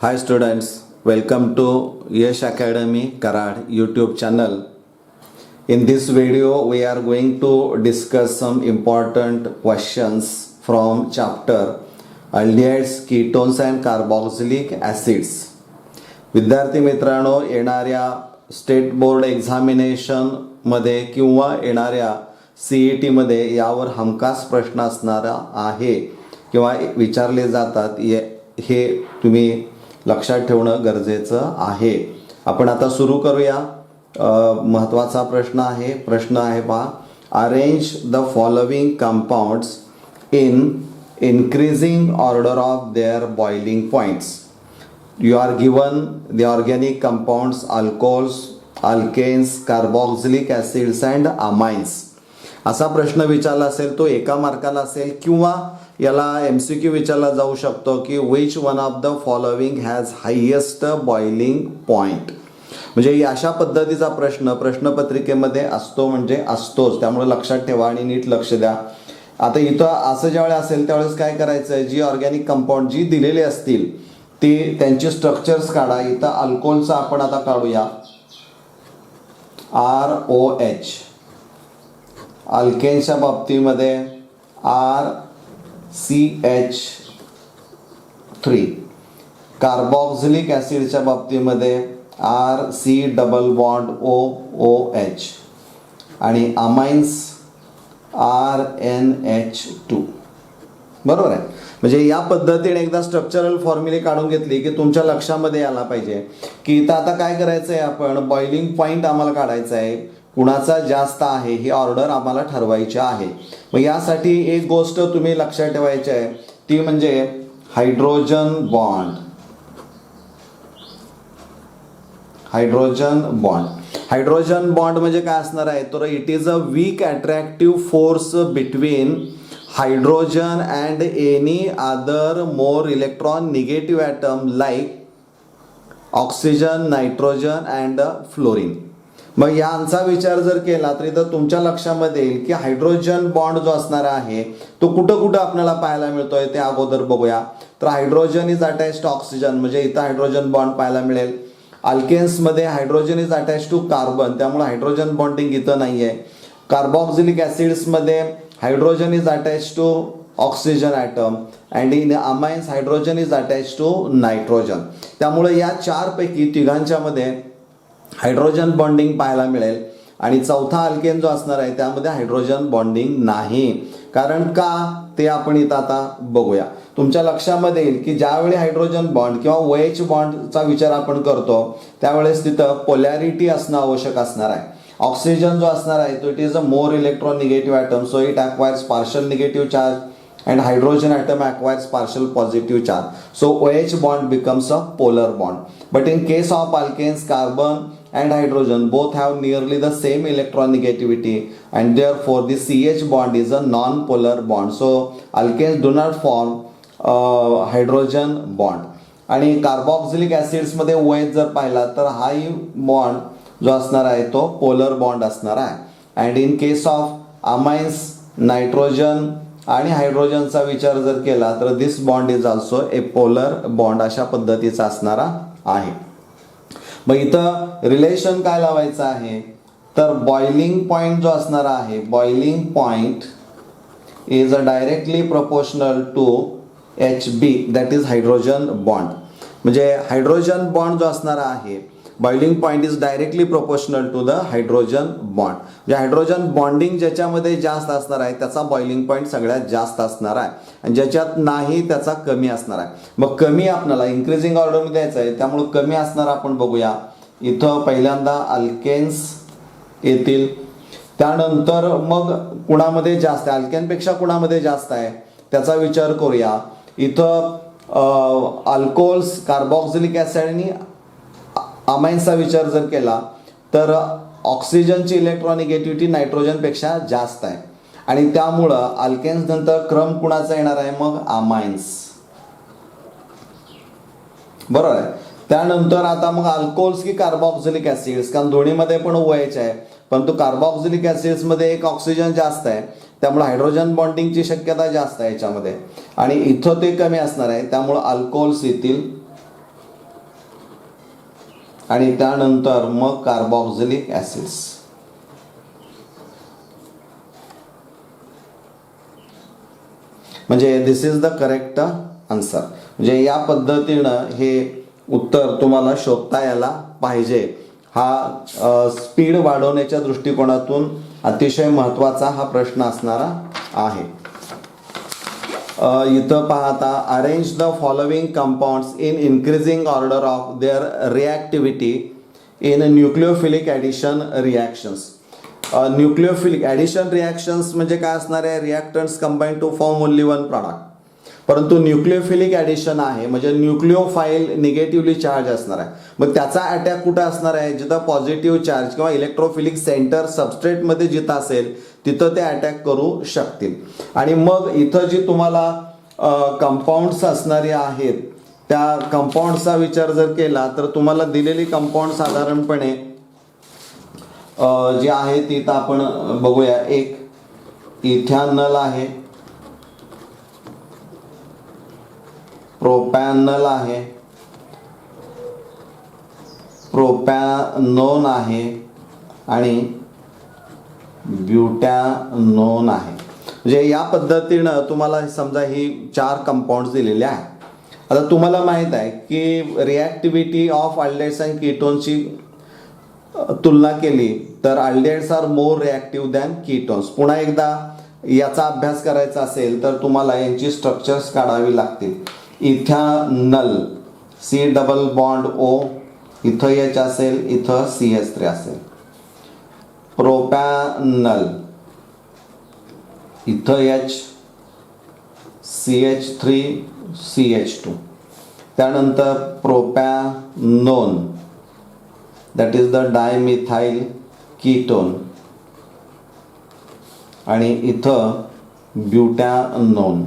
Hi students, welcome to Yash Academy Karad YouTube channel. In this video, we are going to discuss some important questions from chapter Aldehydes, Ketones and Carboxylic Acids. विद्यार्थी मित्रांनो, येणाऱ्या state board examination मध्ये किंवा येणाऱ्या CET मध्ये यावर हमखास प्रश्न असणारा आहे किंवा विचारले जातात, हे तुम्ही लक्षात ठेवणं गरजेचं आहे. आपण आता सुरू करूया. महत्त्वाचा प्रश्न आहे पहा, arrange the following compounds in increasing order of there boiling points. You are given the organic compounds, alcohols, alkanes, carboxylic acids and amines. असा प्रश्न विचारला असेल तो एका मार्काला असेल किंवा याला MCQ विचारला जाऊ शकतो की which one of the following has highest boiling point. म्हणजे अशा पद्धतीचा प्रश्न प्रश्नपत्रिकेमध्ये असतो, म्हणजे असतोच. त्यामुळे लक्षात ठेवा आणि नीट लक्ष द्या. आता इथं असं ज्यावेळेस असेल त्यावेळेस काय करायचं आहे, जी ऑर्गॅनिक कंपाऊंड जी दिलेली असतील ती त्यांची स्ट्रक्चर्स काढा. इथं अल्कोहोलचा आपण आता काढूया, ROH. अल्केनच्या बाबतीमध्ये RCH3. कार्बॉक्सिलिक ॲसिडच्या बाबतीमध्ये RC डबल बॉन्ड OOH आणि अमाइन्स RNH2. बरोबर आहे. म्हणजे या पद्धतीने एकदा स्ट्रक्चरल फॉर्म्युले काढून घेतली की तुमच्या लक्षामध्ये यायला पाहिजे की इथं आता काय करायचं आहे, आपण बॉइलिंग पॉईंट आम्हाला काढायचा आहे, कुणाचा जास्त आहे ही ऑर्डर आम्हाला ठरवायची आहे. मग यासाठी एक गोष्ट तुम्ही लक्षात ठेवायची आहे, ती म्हणजे हायड्रोजन बॉन्ड. हायड्रोजन बॉन्ड म्हणजे काय असणार आहे, तर it is a week attractive force between hydrogen and any other more electron negative atom like oxygen, nitrogen and fluorine. मग यांचा विचार जर केला तर इथं तुमच्या लक्षामध्ये येईल की हायड्रोजन बॉन्ड जो असणार आहे तो कुठं आपल्याला पाहायला मिळतोय ते अगोदर बघूया. तर hydrogen is attach to oxygen, म्हणजे इथं हायड्रोजन बॉन्ड पाहायला मिळेल. अल्केन्समध्ये hydrogen is attach to carbon, त्यामुळे हायड्रोजन बॉन्डिंग इथं नाही आहे. कार्बॉक्सिलिक ॲसिड्समध्ये hydrogen is attached to oxygen atom and in amines hydrogen is attached to nitrogen. त्यामुळे या चारपैकी तिघांच्या मध्ये हायड्रोजन बॉन्डिंग पाहायला मिळेल आणि चौथा अल्केन जो असणार आहे त्यामध्ये हायड्रोजन बॉन्डिंग नाही. कारण का ते आपण इथं आता बघूया. तुमच्या लक्षामध्ये येईल की ज्यावेळी हायड्रोजन बॉन्ड किंवा OH बॉन्डचा विचार आपण करतो त्यावेळेस तिथं पोलॅरिटी असणं आवश्यक असणार आहे. ऑक्सिजन जो असणार आहे तो it is a more electronegative atom, so it acquires partial negative charge and hydrogen atom acquires partial positive charge, so OH bond becomes a polar bond. But in case of alkanes, carbon and hydrogen both have nearly the same electron negativity and therefore the CH bond is a non-polar bond, so alkanes do not form hydrogen bond. आणि carboxylic acids मध्ये OH जर पाहिला तर हाई bond जो असणार आहे तो polar bond असणार आहे. And in case of amines, nitrogen आणि हायड्रोजनचा विचार जर केला तर this bond is also a polar bond, अशा पद्धतीचा असणारा आहे. मग इथं रिलेशन काय लावायचं आहे, तर बॉइलिंग पॉइंट जो असणार आहे, boiling point is directly proportional to HB, that is hydrogen bond. म्हणजे हायड्रोजन बॉन्ड जो असणार आहे, boiling point is directly proportional to the hydrogen bond. जे हायड्रोजन बॉन्डिंग ज्याच्यामध्ये जास्त असणार आहे त्याचा बॉइलिंग पॉइंट सगळ्यात जास्त असणार आहे आणि ज्याच्यात नाही त्याचा कमी असणार आहे. मग कमी आपल्याला इन्क्रीजिंग ऑर्डरमध्ये द्यायचं आहे, त्यामुळे कमी असणार आपण बघूया. इथं पहिल्यांदा अल्केन्स येतील, त्यानंतर मग कुणामध्ये जास्त आहे, अल्केनपेक्षा कुणामध्ये जास्त आहे त्याचा विचार करूया. इथं अल्कोहोल्स, कार्बॉक्सिलिक ॲसिड आणि अमाइन्सचा विचार जर केला तर ऑक्सिजनची इलेक्ट्रॉनिगेटिव्हिटी नायट्रोजनपेक्षा जास्त आहे आणि त्यामुळं अल्केन्स नंतर क्रम कुणाचा येणार आहे, मग अमाइन्स. बरोबर आहे. त्यानंतर आता मग अल्कोहोल्स की कार्बॉक्सिलिक ॲसिड्स, कारण दोन्हीमध्ये पण OH आहे, परंतु कार्बॉक्सिलिक ॲसिड्समध्ये एक ऑक्सिजन जास्त आहे त्यामुळे हायड्रोजन बॉन्डिंगची शक्यता जास्त आहे याच्यामध्ये आणि इथं ते कमी असणार आहे, त्यामुळे अल्कोहोल्स येतील. आणि त्यानंतर मग कार्बोक्सिलिक ॲसिड्स. म्हणजे this is the correct answer. म्हणजे या पद्धतीनं हे उत्तर तुम्हाला शोधता यायला पाहिजे. हा स्पीड वाढवण्याच्या दृष्टिकोनातून अतिशय महत्त्वाचा हा प्रश्न असणारा आहे. इथं पाहता, arrange the following compounds in increasing order of their reactivity in nucleophilic addition reactions. Nucleophilic addition reactions म्हणजे काय असणार आहे? Reactants combine to form only one product. परंतु न्यूक्लिओफिलिक ॲडिशन आहे म्हणजे न्यूक्लिओफाईल निगेटिव्हली चार्ज असणार आहे. मग त्याचा अटॅक कुठं असणार आहे? जिथं पॉझिटिव्ह चार्ज किंवा इलेक्ट्रोफिलिक सेंटर सबस्ट्रेटमध्ये जिथं असेल तिथं ते अटॅक करू शकतील. आणि मग इथं जी तुम्हाला कंपाऊंड्स असणारी आहेत त्या कंपाऊंड्सचा विचार जर केला तर तुम्हाला दिलेली कंपाऊंड साधारणपणे जे आहे ती तर आपण बघूया. एक इथॅनल आहे, प्रोपॅनल आहे, प्रोपॅनोन आहे आणि ब्युटॅनोन आहे. म्हणजे या पद्धतीनं तुम्हाला समजा ही 4 कंपाऊंड्स दिलेले आहेत. आता तुम्हाला माहीत आहे की रिॲक्टिव्हिटी ऑफ अल्डेट्स अँड कीटोनची तुलना केली तर aldehydes are more reactive than ketones. पुन्हा एकदा याचा अभ्यास करायचा असेल तर तुम्हाला यांची स्ट्रक्चर्स काढावी लागतील. इथॅनल सी डबल बॉन्ड ओ, इथं एच असेल, इथं CH3 असेल. प्रोपॅनल इथं H, CH3 CH2. त्यानंतर प्रोपॅनोन that is the dimethyl ketone आणि इथं ब्युटॅनोन.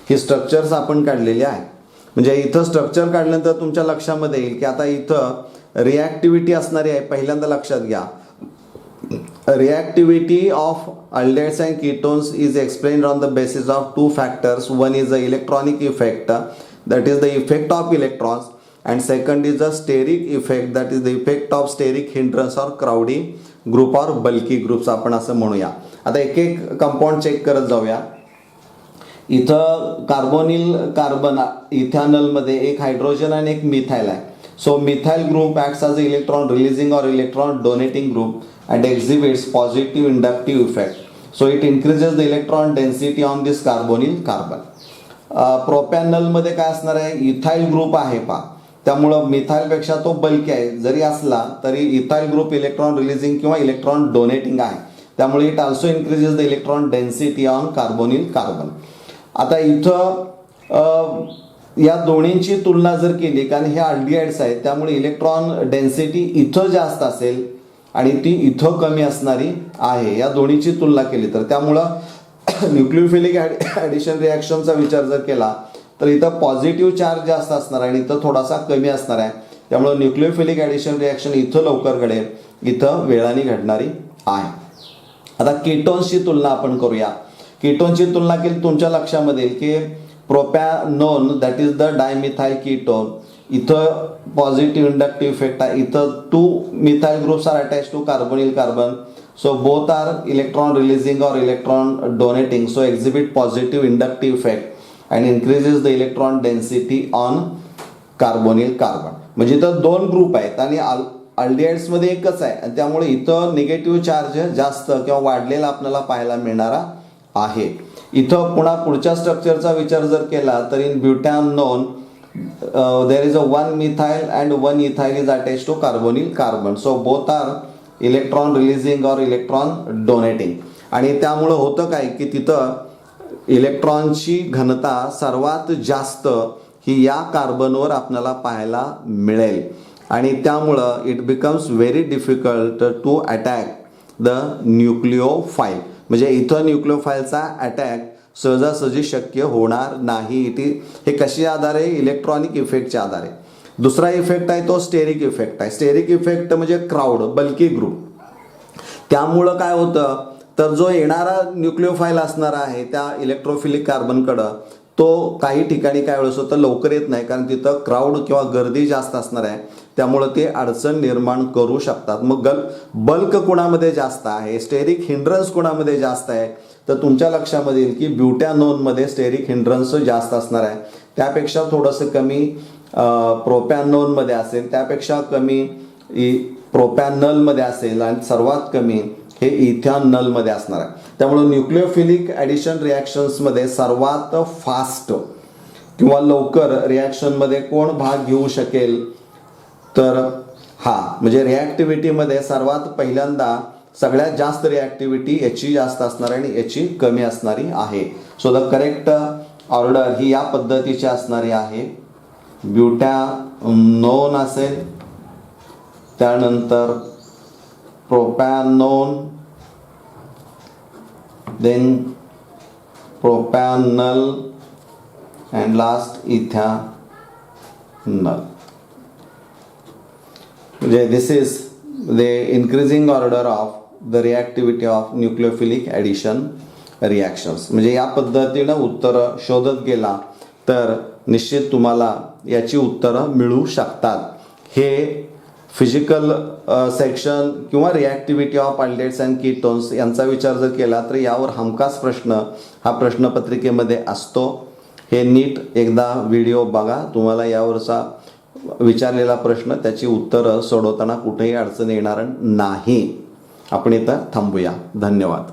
ही स्ट्रक्चर्स आपण काढलेली आहे. म्हणजे इथं स्ट्रक्चर काढल्यानंतर तुमच्या लक्षामध्ये येईल की आता इथं रिॲक्टिव्हिटी असणारी आहे. पहिल्यांदा लक्षात घ्या, reactivity of aldehydes and ketones is explained on the basis of 2 factors. One is the electronic effect, that is the effect of electrons, and second is the steric effect, that is the effect of steric hindrance or crowding group or bulky groups आपण असं म्हणूया. आता एक एक compound check करत जाऊया. इथं carbonyl carbon इथॅनलमध्ये एक हायड्रोजन आणि एक मिथाइल आहे. So methyl group acts as a electron releasing or electron donating group and exhibits positive inductive effect. So it increases the electron density on this carbonyl carbon. प्रोपॅनल मध्ये काय असणार आहे? Ethyl group आहे पा, त्यामुळं मिथाइलपेक्षा तो बल्की आहे. जरी असला तरी इथाइल ग्रुप इलेक्ट्रॉन रिलीजिंग किंवा इलेक्ट्रॉन डोनेटिंग आहे, त्यामुळे it also increases the electron density on carbonyl carbon. आता इथं या दोन्हींची तुलना जर केली, कारण हे अल्डिहाइड्स आहेत त्यामुळे इलेक्ट्रॉन डेन्सिटी इथं जास्त असेल आणि ती इथं कमी असणारी आहे. या दोन्हीची तुलना केली तर त्यामुळं न्यूक्लिओफिलिक ॲडिशन रिॲक्शनचा विचार जर केला तर इथं पॉझिटिव्ह चार्ज जास्त असणार आहे आणि इथं थोडासा कमी असणार आहे. त्यामुळं न्यूक्लिओफिलिक ॲडिशन रिॲक्शन इथं लवकर घडेल, इथं वेळाने घडणारी आहे. आता कीटोन्सची तुलना आपण करूया. कीटोनची तुलना केली तुमच्या लक्षामध्ये येईल की propanone that is the dimethyl ketone, इथं पॉझिटिव्ह इंडक्टिव्ह इफेक्ट आहे. इथं 2 methyl groups are attach to carbonyl carbon, so both are electron releasing और electron donating, so exhibit positive inductive effect and increases the electron density on carbonyl carbon. म्हणजे इथं 2 group आहेत आणि अल्डिहाइड्समध्ये एकच आहे आणि त्यामुळे इथं निगेटिव्ह चार्ज जास्त किंवा वाढलेला आपल्याला पाहायला मिळणारा आहे. इथं पुन्हा पुढच्या स्ट्रक्चरचा विचार जर केला तर in ब्युटॅनोन there is a 1 methyl and 1 ethyl is attached to carbonyl carbon, so both are electron releasing or electron donating. आणि त्यामुळं होतं काय की तिथं इलेक्ट्रॉनची घनता सर्वात जास्त ही या कार्बनवर आपल्याला पाहायला मिळेल आणि त्यामुळं it becomes very difficult to attack the nucleophile. म्हणजे इथं न्यूक्लिओफाईलचा अटॅक सहजासहजी शक्य होणार नाही. हे कशा आधारे? इलेक्ट्रॉनिक इफेक्टच्या आधारे. दुसरा इफेक्ट आहे तो स्टेरिक इफेक्ट आहे. स्टेरिक इफेक्ट म्हणजे क्राऊड, बल्की ग्रुप. त्यामुळं काय होतं तर जो येणारा न्यूक्लिओफाईल असणार आहे त्या इलेक्ट्रोफिलिक कार्बनकडं तो काही ठिकाणी काय वेळेस होतं लवकर येत नाही, कारण तिथं क्राऊड किंवा गर्दी जास्त असणार आहे, त्यामुळं ते अडचण निर्माण करू शकतात. मग बल्क कोणामध्ये जास्त आहे, स्टेरिक हिंड्रन्स कोणामध्ये जास्त आहे, तर तुमच्या लक्षामध्ये येईल की ब्युटॅनोनमध्ये स्टेरिक हिंड्रन्स जास्त असणार आहे. त्यापेक्षा थोडंसं कमी प्रोपॅनोनमध्ये असेल, त्यापेक्षा कमी प्रोपॅनलमध्ये असेल आणि सर्वात कमी हे इथॅनॉलमध्ये असणार आहे. त्यामुळं न्यूक्लिओफिलिक ॲडिशन रिॲक्शन्समध्ये सर्वात फास्ट किंवा लवकर रिॲक्शनमध्ये कोण भाग घेऊ शकेल, तर म्हणजे रिॲक्टिव्हिटीमध्ये सर्वात पहिल्यांदा सगळ्यात जास्त रिॲक्टिव्हिटी याची जास्त असणार आहे आणि याची कमी असणारी आहे. सो द करेक्ट ऑर्डर ही या पद्धतीची असणारी आहे. ब्युटॅनोन असेल, त्यानंतर propanone, then propanal and last ethanol. म्हणजे this is the increasing order of the reactivity of nucleophilic addition reactions. म्हणजे या पद्धतीनं उत्तरं शोधत गेला तर निश्चित तुम्हाला याची उत्तरं मिळू शकतात. हे फिजिकल सेक्शन किंवा रिॲक्टिव्हिटी ऑफ अल्डेट्स अँड कीटोन्स यांचा विचार जर केला तर यावर हमखास प्रश्न हा प्रश्नपत्रिकेमध्ये असतो. हे नीट एकदा व्हिडिओ बघा, तुम्हाला यावरचा विचारलेला प्रश्न त्याची उत्तरं सोडवताना कुठेही अडचण येणार नाही. आपण इथं थांबूया. धन्यवाद.